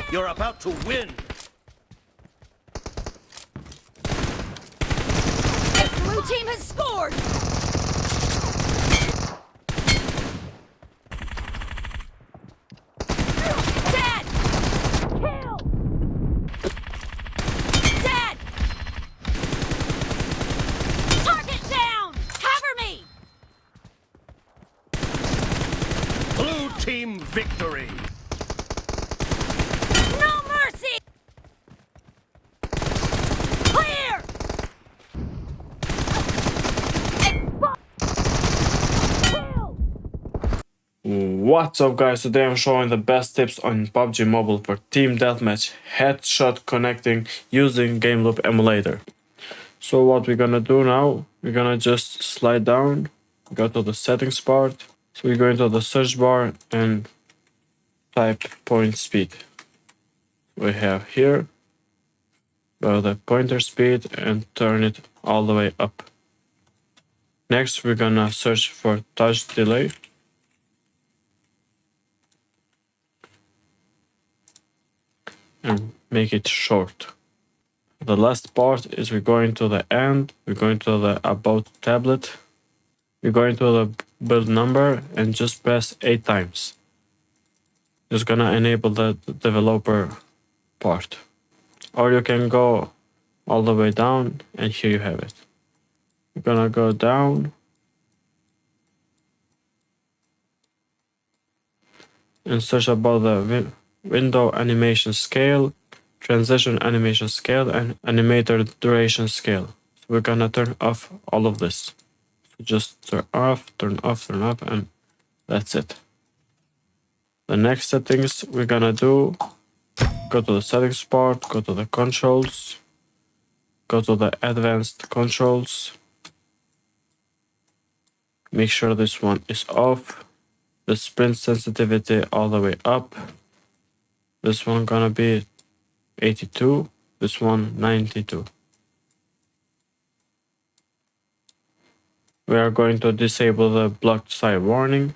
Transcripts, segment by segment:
You're about to win. Blue team has scored! Dead! Kill! Dead! Target down! Cover me! Blue team victory. No mercy! Clear! Kill! What's up guys, today I'm showing the best tips on PUBG Mobile for Team Deathmatch headshot connecting using Gameloop emulator. So what we're gonna do now, we're gonna just slide down, go to the settings part. So we go into the search bar and type point speed. We have here, go to the pointer speed and turn it all the way up. Next we're gonna search for touch delay. And make it short. The last part is we're going to the end, we're going to the about tablet, we're going to the build number and just press 8 times. Just gonna enable the developer part. Or you can go all the way down and here you have it. We're gonna go down and search about the window animation scale, transition animation scale, and animator duration scale. So we're gonna turn off all of this. So just turn off, and that's it. The next settings we're gonna do, go to the settings part, go to the controls, go to the advanced controls, make sure this one is off, the sprint sensitivity all the way up, this one gonna be 82, this one 92. We are going to disable the blocked side warning,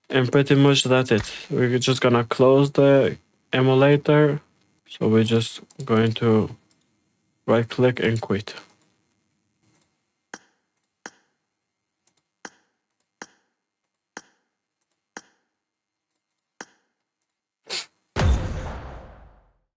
and pretty much that's it. We're just gonna close the emulator, so we're just going to right click and quit.